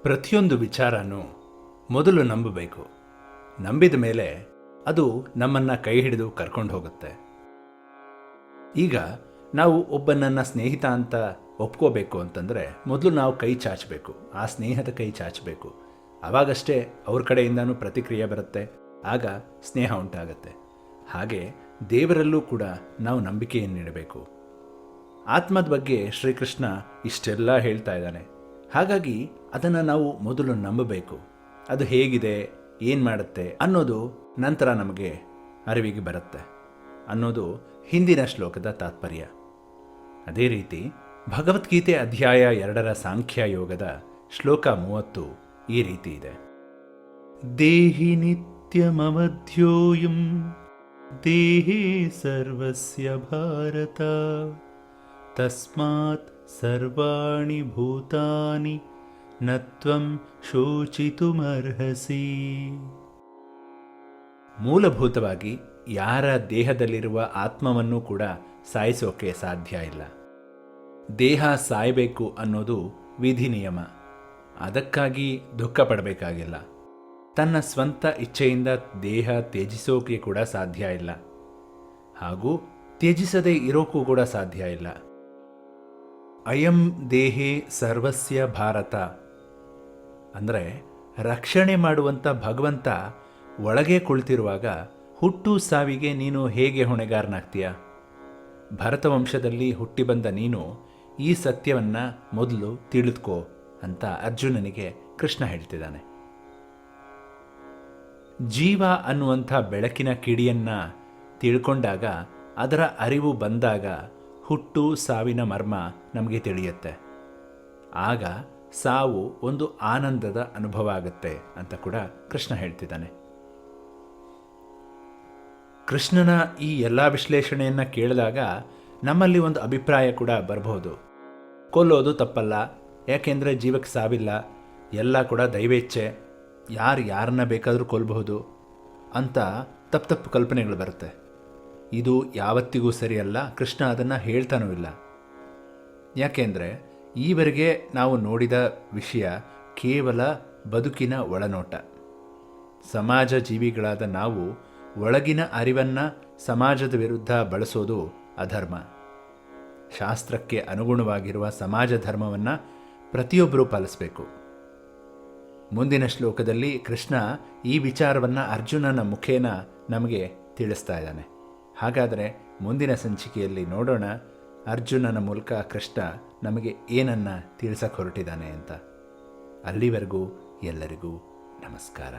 ಪ್ರತಿಯೊಂದು ವಿಚಾರನೂ ಮೊದಲು ನಂಬಬೇಕು. ನಂಬಿದ ಮೇಲೆ ಅದು ನಮ್ಮನ್ನು ಕೈ ಹಿಡಿದು ಕರ್ಕೊಂಡು ಹೋಗುತ್ತೆ. ಈಗ ನಾವು ಒಬ್ಬನನ್ನು ಸ್ನೇಹಿತ ಅಂತ ಒಪ್ಕೋಬೇಕು ಅಂತಂದರೆ ಮೊದಲು ನಾವು ಕೈ ಚಾಚಬೇಕು, ಆ ಸ್ನೇಹದ ಕೈ ಚಾಚಬೇಕು. ಆವಾಗಷ್ಟೇ ಅವ್ರ ಕಡೆಯಿಂದನೂ ಪ್ರತಿಕ್ರಿಯೆ ಬರುತ್ತೆ, ಆಗ ಸ್ನೇಹ ಉಂಟಾಗತ್ತೆ. ಹಾಗೆ ದೇವರಲ್ಲೂ ಕೂಡ ನಾವು ನಂಬಿಕೆಯನ್ನಿಡಬೇಕು. ಆತ್ಮದ ಬಗ್ಗೆ ಶ್ರೀಕೃಷ್ಣ ಇಷ್ಟೆಲ್ಲ ಹೇಳ್ತಾ ಇದ್ದಾನೆ. ಹಾಗಾಗಿ ಅದನ್ನು ನಾವು ಮೊದಲು ನಂಬಬೇಕು. ಅದು ಹೇಗಿದೆ, ಏನು ಮಾಡುತ್ತೆ ಅನ್ನೋದು ನಂತರ ನಮಗೆ ಅರಿವಿಗೆ ಬರುತ್ತೆ ಅನ್ನೋದು ಹಿಂದಿನ ಶ್ಲೋಕದ ತಾತ್ಪರ್ಯ. ಅದೇ ರೀತಿ ಭಗವದ್ಗೀತೆ ಅಧ್ಯಾಯ 2 ಸಾಂಖ್ಯ ಯೋಗದ ಶ್ಲೋಕ 30 ಈ ರೀತಿ ಇದೆ. ದೇಹಿ ನಿತ್ಯಮವಧ್ಯೋಯಂ ದೇಹೇ ಸರ್ವಸ್ಯ ಭಾರತ ತಸ್ಮಾತ್ ಸರ್ವಾಣಿ ಭೂತಾನಿ ನತ್ವಂ ಶೋಚಿತುಮರ್ಹಸಿ. ಮೂಲಭೂತವಾಗಿ ಯಾರ ದೇಹದಲ್ಲಿರುವ ಆತ್ಮವನ್ನು ಕೂಡ ಸಾಯಿಸೋಕೆ ಸಾಧ್ಯ ಇಲ್ಲ. ದೇಹ ಸಾಯಬೇಕು ಅನ್ನೋದು ವಿಧಿ ನಿಯಮ. ಅದಕ್ಕಾಗಿ ದುಃಖ ಪಡಬೇಕಾಗಿಲ್ಲ. ತನ್ನ ಸ್ವಂತ ಇಚ್ಛೆಯಿಂದ ದೇಹ ತ್ಯಜಿಸೋಕೆ ಕೂಡ ಸಾಧ್ಯ ಇಲ್ಲ, ಹಾಗೂ ತ್ಯಜಿಸದೇ ಇರೋಕ್ಕೂ ಕೂಡ ಸಾಧ್ಯ ಇಲ್ಲ. ಅಯಂ ದೇಹೇ ಸರ್ವಸ್ಯ ಭಾರತ ಅಂದರೆ ರಕ್ಷಣೆ ಮಾಡುವಂಥ ಭಗವಂತ ಒಳಗೆ ಕುಳಿತಿರುವಾಗ ಹುಟ್ಟು ಸಾವಿಗೆ ನೀನು ಹೇಗೆ ಹೊಣೆಗಾರನಾಗ್ತೀಯ? ಭರತವಂಶದಲ್ಲಿ ಹುಟ್ಟಿ ಬಂದ ನೀನು ಈ ಸತ್ಯವನ್ನು ಮೊದಲು ತಿಳಿದುಕೋ ಅಂತ ಅರ್ಜುನನಿಗೆ ಕೃಷ್ಣ ಹೇಳ್ತಿದ್ದಾನೆ. ಜೀವ ಅನ್ನುವಂಥ ಬೆಳಕಿನ ಕಿಡಿಯನ್ನು ತಿಳ್ಕೊಂಡಾಗ, ಅದರ ಅರಿವು ಬಂದಾಗ ಹುಟ್ಟು ಸಾವಿನ ಮರ್ಮ ನಮಗೆ ತಿಳಿಯುತ್ತೆ. ಆಗ ಸಾವು ಒಂದು ಆನಂದದ ಅನುಭವ ಆಗುತ್ತೆ ಅಂತ ಕೂಡ ಕೃಷ್ಣ ಹೇಳ್ತಿದ್ದಾನೆ. ಕೃಷ್ಣನ ಈ ಎಲ್ಲ ವಿಶ್ಲೇಷಣೆಯನ್ನು ಕೇಳಿದಾಗ ನಮ್ಮಲ್ಲಿ ಒಂದು ಅಭಿಪ್ರಾಯ ಕೂಡ ಬರಬಹುದು. ಕೊಲ್ಲೋದು ತಪ್ಪಲ್ಲ, ಯಾಕೆಂದರೆ ಜೀವಕ್ಕೆ ಸಾವಿಲ್ಲ, ಎಲ್ಲ ಕೂಡ ದೈವೇಚ್ಛೆ, ಯಾರನ್ನ ಬೇಕಾದರೂ ಕೊಲ್ಲಬಹುದು ಅಂತ ತಪ್ಪು ಕಲ್ಪನೆಗಳು ಬರುತ್ತೆ. ಇದು ಯಾವತ್ತಿಗೂ ಸರಿಯಲ್ಲ. ಕೃಷ್ಣ ಅದನ್ನು ಹೇಳ್ತಾನೂ ಇಲ್ಲ. ಯಾಕೆಂದರೆ ಈವರೆಗೆ ನಾವು ನೋಡಿದ ವಿಷಯ ಕೇವಲ ಬದುಕಿನ ಒಳನೋಟ. ಸಮಾಜ ಜೀವಿಗಳಾದ ನಾವು ಒಳಗಿನ ಅರಿವನ್ನು ಸಮಾಜದ ವಿರುದ್ಧ ಬಳಸೋದು ಅಧರ್ಮ. ಶಾಸ್ತ್ರಕ್ಕೆ ಅನುಗುಣವಾಗಿರುವ ಸಮಾಜ ಧರ್ಮವನ್ನು ಪ್ರತಿಯೊಬ್ಬರೂ ಪಾಲಿಸಬೇಕು. ಮುಂದಿನ ಶ್ಲೋಕದಲ್ಲಿ ಕೃಷ್ಣ ಈ ವಿಚಾರವನ್ನು ಅರ್ಜುನನ ಮುಖೇನ ನಮಗೆ ತಿಳಿಸ್ತಾ ಇದ್ದಾನೆ. ಹಾಗಾದರೆ ಮುಂದಿನ ಸಂಚಿಕೆಯಲ್ಲಿ ನೋಡೋಣ ಅರ್ಜುನನ ಮೂಲಕ ಕೃಷ್ಣ ನಮಗೆ ಏನನ್ನು ತಿಳಿಸಕ್ಕೆ ಹೊರಟಿದ್ದಾನೆ ಅಂತ. ಅಲ್ಲಿವರೆಗೂ ಎಲ್ಲರಿಗೂ ನಮಸ್ಕಾರ.